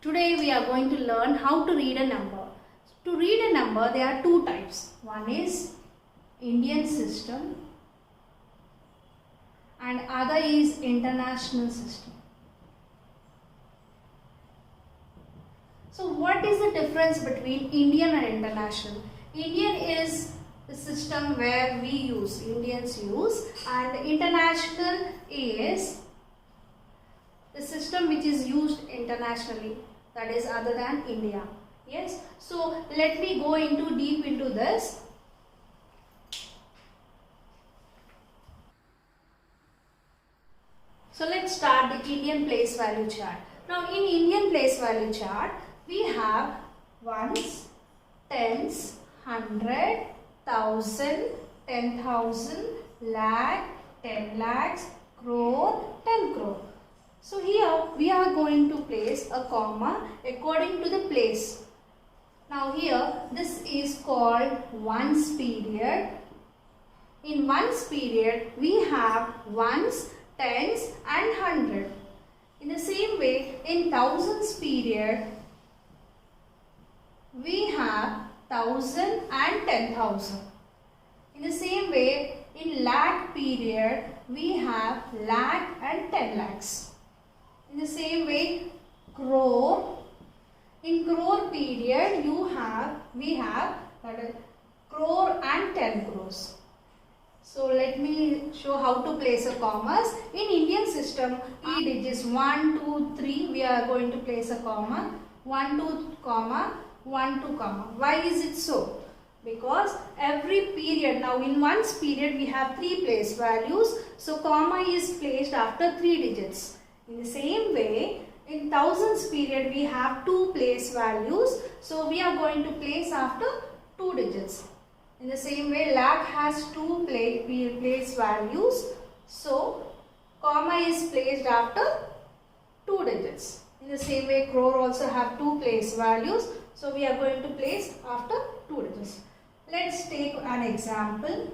Today we are going to learn how to read a number. To read a number there are two types. One is Indian system and other is international system. So what is the difference between Indian and international? Indian is the system where Indians use, and international is the system which is used internationally, that is other than India. Yes, so let me go deep into this. So let's start the Indian place value chart. Now in Indian place value chart we have ones, tens, hundred, thousand, 10,000, lakh, 10 lakhs, crore, 10 crore. So here we are going to place a comma according to the place. Now here this is called ones period. In ones period we have ones, tens and hundred. In the same way in thousands period we have 1,000 and 10,000. In the same way in lakh period we have lakh and 10 lakhs. In the same way crore, in crore period we have that is crore and 10 crores. So let me show how to place a commas. In Indian system, digits 1, 2, 3 we are going to place a comma. 1, 2, comma, 1, 2, comma. Why is it so? Because every period, now in ones period we have 3 place values. So comma is placed after 3 digits. In the same way, in thousands period we have 2 place values. So we are going to place after 2 digits. In the same way, lakh has 2 place values. So comma is placed after 2 digits. In the same way, crore also have 2 place values. So we are going to place after 2 digits. Let's take an example.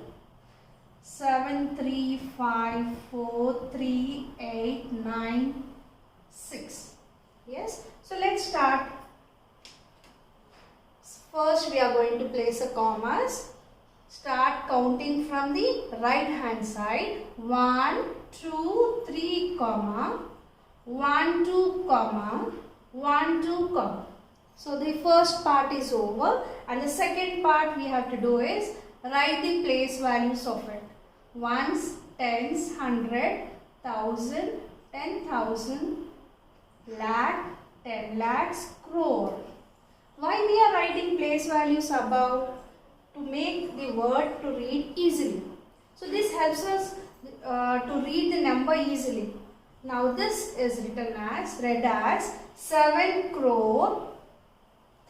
7, 3, 5, 4, 3, 8, 9, 6. Yes. So let's start. First we are going to place a commas. Start counting from the right hand side. 1, 2, 3, comma. 1, 2, comma. 1, 2, comma. So the first part is over, and the second part we have to do is write the place values of it. Ones, tens, hundred, thousand, 10,000, lakh, 10 lakhs, crore. Why we are writing place values above? To make the word to read easily. So this helps us to read the number easily. Now this is read as 7 crore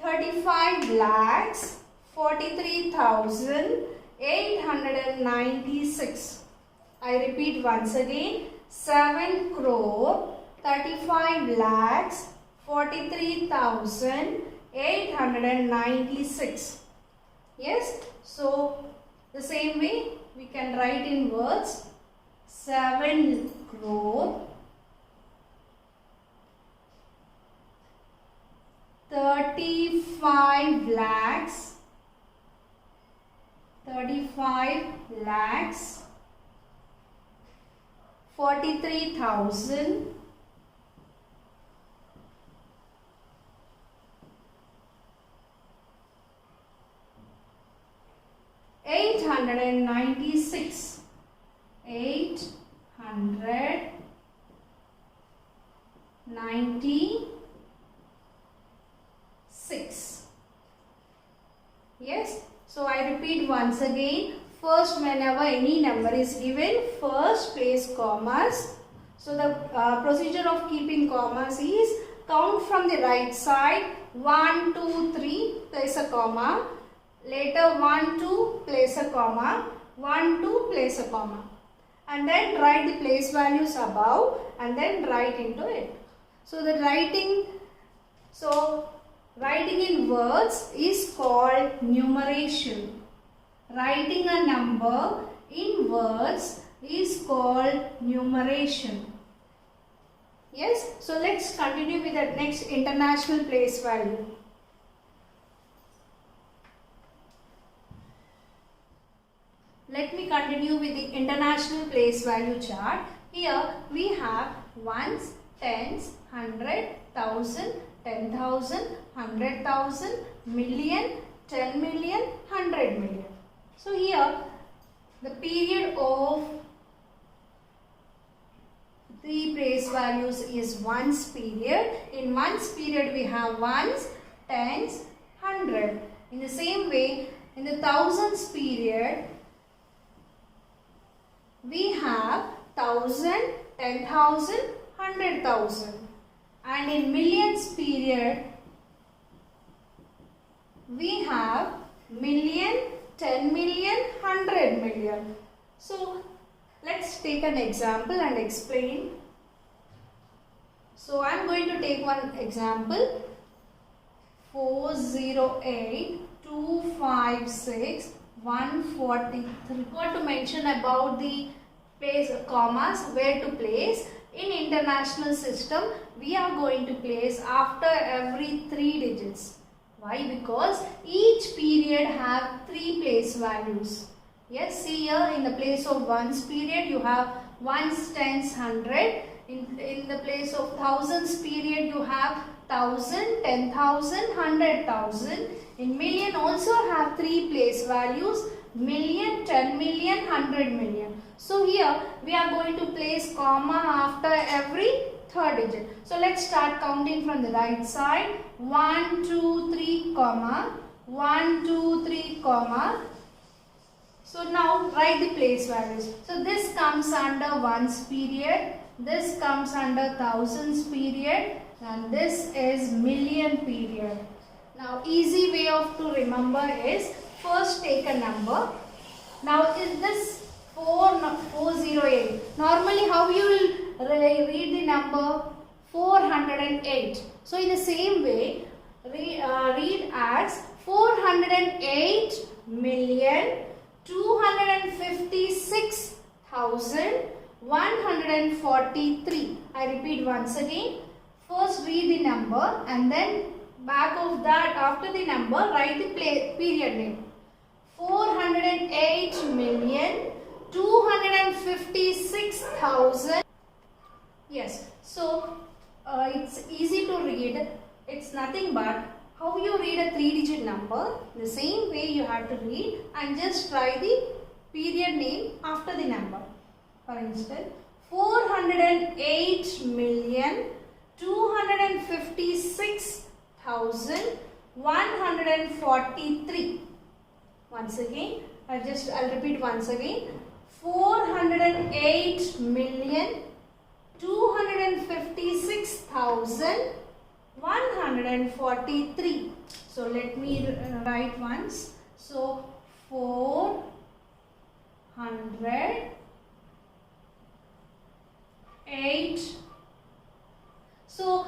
35 lakhs 43,896. I repeat once again, 7 crore 35 lakhs 43,896. Yes, so the same way we can write in words. 7 crore 35 lakhs 43,000 896. 896. Yes. So I repeat once again. First, whenever any number is given, first place commas. So the procedure of keeping commas is count from the right side. 1, 2, 3, place a comma. Later 1, 2, place a comma. 1, 2, place a comma. And then write the place values above and then write into it. So the writing in words is called numeration. Writing a number in words is called numeration. Yes, so let's continue with the next international place value. Let me continue with the international place value chart. Here we have ones, tens, 100, 1000, 10,000, 100,000, million, 10 million, 100 million. So here the period of three place values is ones period. In ones period we have ones, tens, 100. In the same way, in the thousands period we have 1000, 10,000, 100,000. And in millions period we have million, 10 million, 100 million. So let's take an example and explain. So I am going to take one example. 408 256 143. Got to mention about the place commas, where to place. In international system we are going to place after every 3 digits. Why? Because each period have 3 place values. Yes, see here in the place of ones period you have ones, tens, 100. In the place of thousands period you have 1000, 10,000, 100,000. In million also have 3 place values, million, 10 million, 100 million. So here we are going to place comma after every 3rd digit. So let's start counting from the right side. 1, 2, 3, comma. 1, 2, 3, comma. So now write the place values. So this comes under ones period. This comes under thousands period. And this is million period. Now easy way of to remember is first take a number. Now is this 408. Normally how you will read the number 408. So in the same way read as 408 million 256,143. I repeat once again. First read the number and then back of that after the number write the period name. 408 million 256,000. Yes, so it's easy to read. It's nothing but how you read a 3-digit number. The same way you have to read and just try the period name after the number. For instance, 408 million 256,143. Once again, I'll repeat once again. 408 million 256,143. So let me write once. So 408. So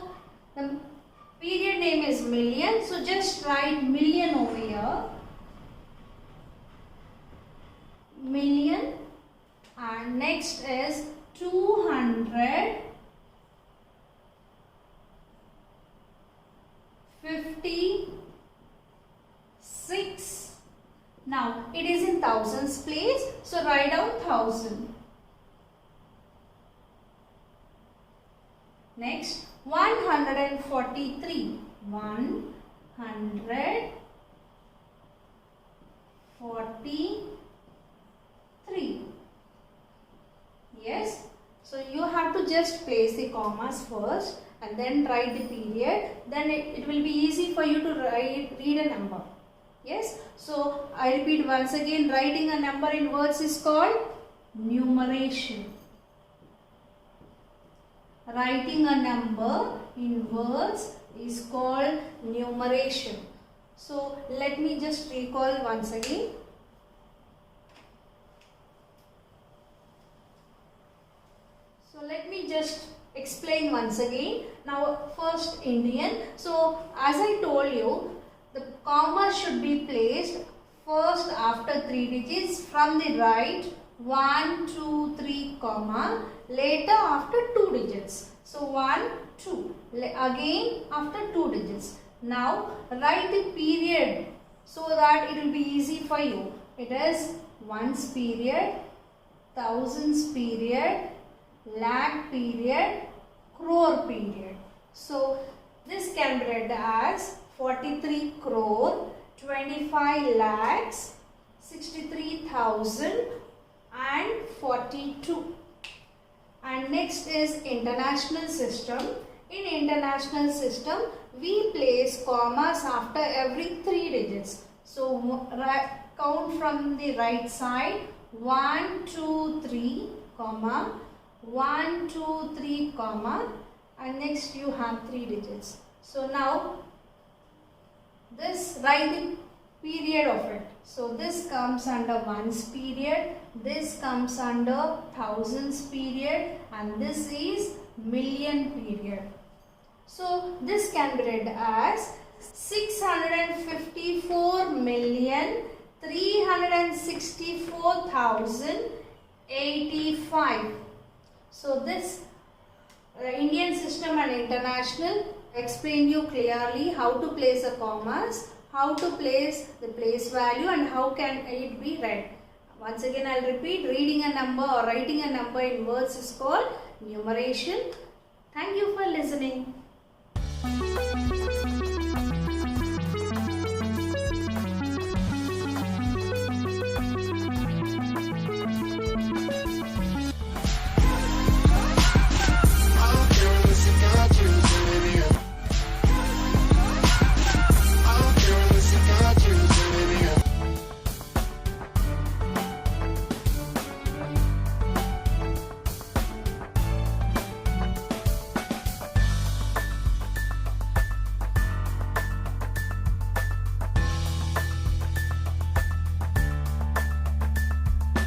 the period name is million. So just write million over here. Million. And next is 256. Now it is in thousands place, so write down 1000. Next 143. 143. Yes, so you have to just place the commas first and then write the period. Then it will be easy for you to read a number. Yes, so I repeat once again, writing a number in words is called numeration. Writing a number in words is called numeration. So let me just recall once again. So let me just explain once again. Now first Indian. So as I told you, the comma should be placed first after 3 digits from the right 1, 2, 3, comma, later after 2 digits. So 1, 2, again after 2 digits. Now write the period so that it will be easy for you. It is ones period, thousands period, lakh period, crore period. So this can be read as 43 crore, 25 lakhs, 63,000 and 42. And next is international system. In international system, we place commas after every 3 digits. So count from the right side. 1, 2, 3, comma, 1, 2, 3, comma, and next you have 3 digits. So now this write the period of it. So this comes under ones period, this comes under thousands period, and this is million period. So this can be read as 654,364,085. So this Indian system and international explain you clearly how to place the commas, how to place the place value, and how can it be read. Once again I will repeat, reading a number or writing a number in words is called numeration. Thank you for listening.